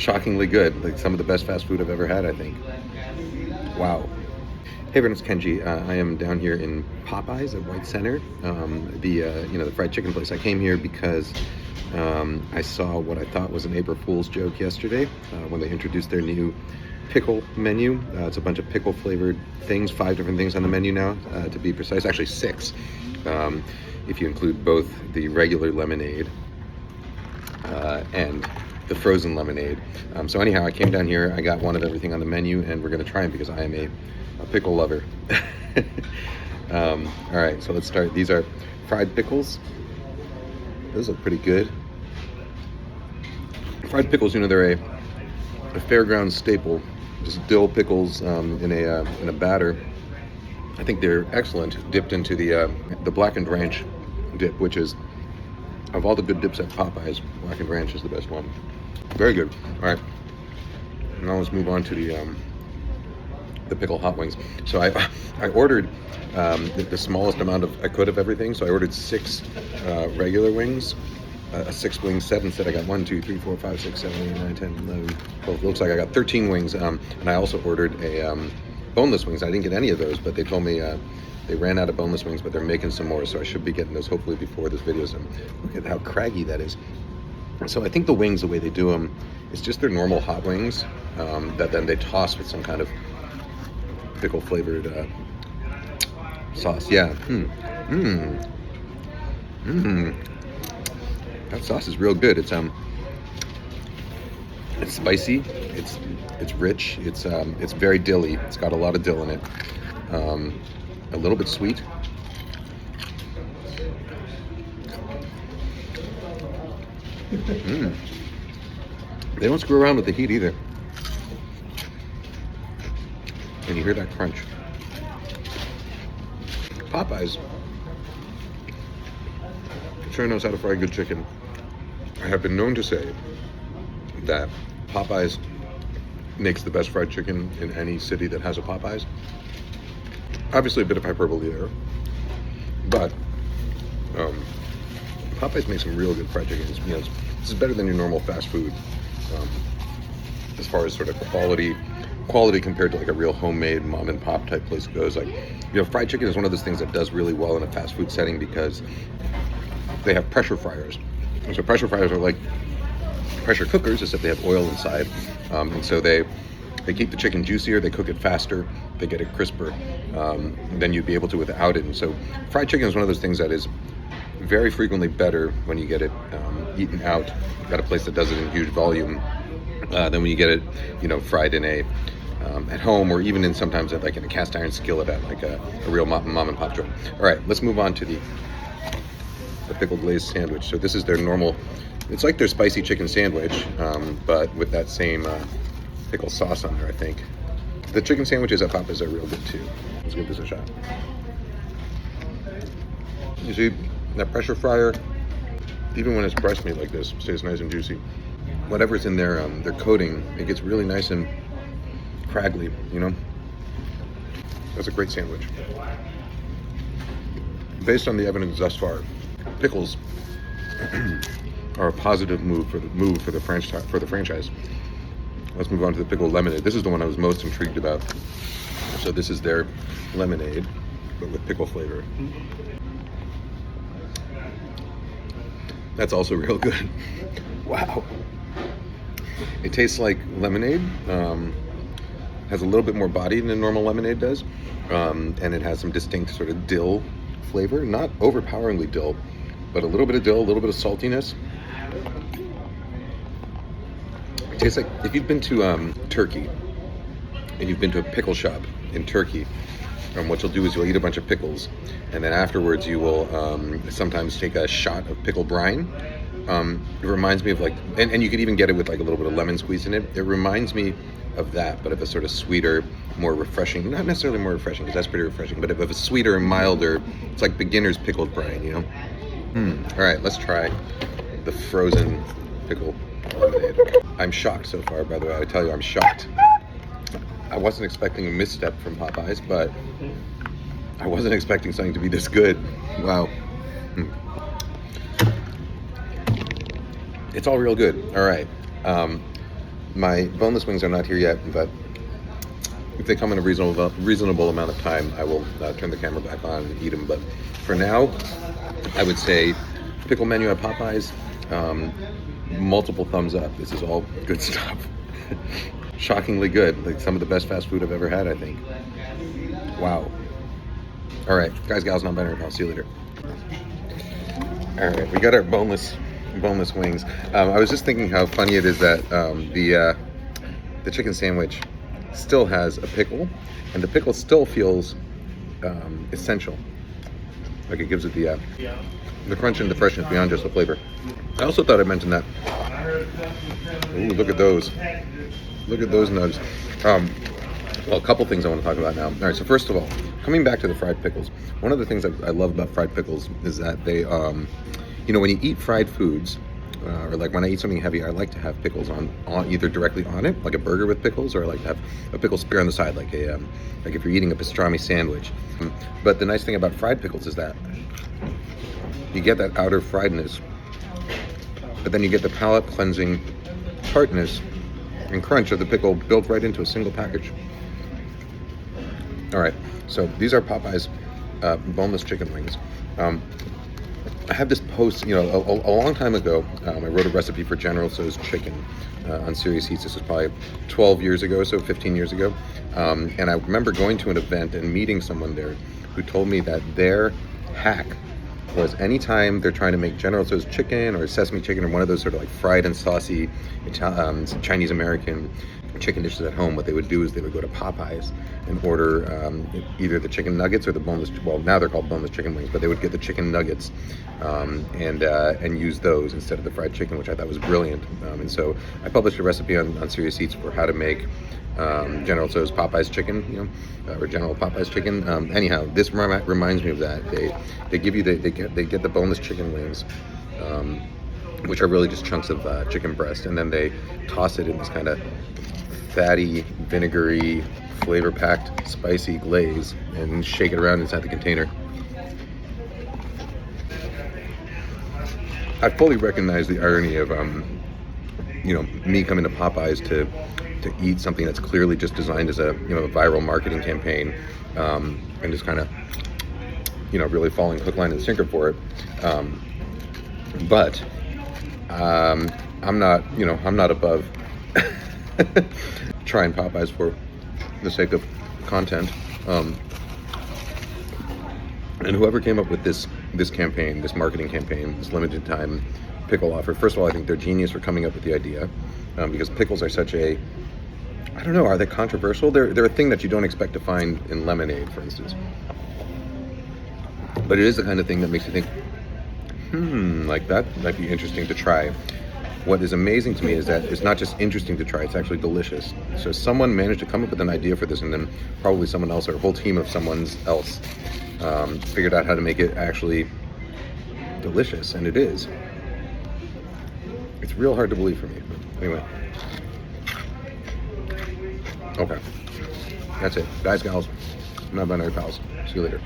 shockingly good. Like some of the best fast food I've ever had, I think. Wow. Hey everyone, it's Kenji. I am down here in Popeyes at White Center, the fried chicken place. I came here because I saw what I thought was an April Fool's joke yesterday when they introduced their new pickle menu. It's a bunch of pickle flavored things, 5 different things on the menu now, to be precise. Actually 6, if you include both the regular lemonade and the frozen lemonade. So anyhow, I came down here, I got one of everything on the menu, and we're going to try them because I am a pickle lover. All right, so let's start. These are fried pickles. Those look pretty good. Fried pickles, they're a fairground staple. Just dill pickles in a batter. I think they're excellent. Dipped into the blackened ranch dip, which is, of all the good dips at Popeyes, blackened ranch is the best one. Very good. All right, now let's move on to the pickle hot wings. So I ordered the smallest amount I could of everything. So I ordered 6 regular wings, a 6-wing set. Instead, I got 1, 2, 3, 4, 5, 6, 7, 8, 9, 10, 11. Well, it looks like I got 13 wings. And I also ordered a boneless wings. I didn't get any of those, but they told me they ran out of boneless wings, but they're making some more. So I should be getting those hopefully before this video is done. Look at how craggy that is. So I think the wings, the way they do them, is just their normal hot wings that then they toss with some kind of pickle flavored sauce. Yeah. That sauce is real good. It's spicy. It's rich. It's very dilly. It's got a lot of dill in it. A little bit sweet. They don't screw around with the heat either. And you hear that crunch. Popeyes sure knows how to fry good chicken. I have been known to say that Popeyes makes the best fried chicken in any city that has a Popeyes. Obviously a bit of hyperbole there, but Popeyes makes some real good fried chicken. This is better than your normal fast food as far as sort of quality compared to like a real homemade mom and pop type place goes. Like, fried chicken is one of those things that does really well in a fast food setting because they have pressure fryers. And so pressure fryers are like pressure cookers, except they have oil inside. And so they keep the chicken juicier, they cook it faster, they get it crisper than you'd be able to without it. And so fried chicken is one of those things that is very frequently better when you get it eaten out at a place that does it in huge volume than when you get it, fried in at home, or even sometimes in a cast iron skillet at like a real mom and pop joint. All right, let's move on to the pickle glazed sandwich. So this is their normal. It's like their spicy chicken sandwich, but with that same pickle sauce on there. I think the chicken sandwiches at Popeyes are real good too. Let's give this a shot. You see that pressure fryer, even when it's breast meat like this, stays nice and juicy. Whatever's in their coating, it gets really nice and craggly, That's a great sandwich. Based on the evidence thus far, pickles are a positive move for the franchise. Let's move on to the pickle lemonade. This is the one I was most intrigued about. So this is their lemonade, but with pickle flavor. That's also real good. Wow. It tastes like lemonade. Has a little bit more body than normal lemonade does. And it has some distinct sort of dill flavor. Not overpoweringly dill, but a little bit of dill, a little bit of saltiness. It tastes like if you've been to Turkey and you've been to a pickle shop in Turkey, what you'll do is you'll eat a bunch of pickles, and then afterwards you will sometimes take a shot of pickle brine. It reminds me of and you could even get it with like a little bit of lemon squeeze in it. It reminds me of that, but of a sort of sweeter, more refreshing, not necessarily more refreshing because that's pretty refreshing, but of a sweeter and milder, it's like beginner's pickled brine, All right, let's try the frozen pickle lemonade. I'm shocked so far, by the way. I tell you, I'm shocked. I wasn't expecting a misstep from Popeyes, but I wasn't expecting something to be this good. Wow. It's all real good. All right. My boneless wings are not here yet, but if they come in a reasonable amount of time, I will turn the camera back on and eat them. But for now, I would say pickle menu at Popeyes, multiple thumbs up. This is all good stuff. Shockingly good, like some of the best fast food I've ever had, I think. Wow. All right, guys, gals, non-binary pals. See you later. All right, we got our boneless wings. I was just thinking how funny it is that the chicken sandwich still has a pickle, and the pickle still feels essential. Like it gives it the crunch and the freshness beyond just the flavor. I also thought I'd mention that. Ooh, look at those. Look at those nugs. Well, a couple things I want to talk about now. All right, so first of all, coming back to the fried pickles, one of the things I love about fried pickles is that they, when you eat fried foods, or like when I eat something heavy, I like to have pickles on either directly on it, like a burger with pickles, or I like to have a pickle spear on the side, like like if you're eating a pastrami sandwich. But the nice thing about fried pickles is that you get that outer friedness, but then you get the palate cleansing tartness and crunch of the pickle built right into a single package. All right, so these are Popeye's boneless chicken wings. I have this post, a long time ago. I wrote a recipe for General Tso's chicken on Serious Eats. This was probably 12 years ago, so 15 years ago. And I remember going to an event and meeting someone there who told me that their hack was anytime they're trying to make General Tso's chicken or sesame chicken or one of those sort of like fried and saucy Chinese American chicken dishes at home, what they would do is they would go to Popeyes and order either the chicken nuggets or the boneless, well, now they're called boneless chicken wings, but they would get the chicken nuggets and use those instead of the fried chicken, which I thought was brilliant. And so I published a recipe on Serious Eats for how to make General Tso's Popeye's chicken, or General Popeye's chicken. Anyhow, this reminds me of that. They give you they get the boneless chicken wings, which are really just chunks of chicken breast, and then they toss it in this kind of fatty, vinegary, flavor-packed, spicy glaze and shake it around inside the container. I fully recognize the irony of me coming to Popeyes to eat something that's clearly just designed as a viral marketing campaign, and just kind of really falling hook, line, and sinker for it. But I'm not above trying Popeyes for the sake of content. And whoever came up with this campaign, this marketing campaign, this limited time pickle offer, first of all, I think they're genius for coming up with the idea, because pickles are such a, I don't know, are they controversial? They're a thing that you don't expect to find in lemonade, for instance. But it is the kind of thing that makes you think, like that might be interesting to try. What is amazing to me is that it's not just interesting to try, it's actually delicious. So someone managed to come up with an idea for this, and then probably someone else or a whole team of someone else figured out how to make it actually delicious, and it is. It's real hard to believe for me. But anyway. Okay. That's it. Guys, gals, non-binary pals. See you later.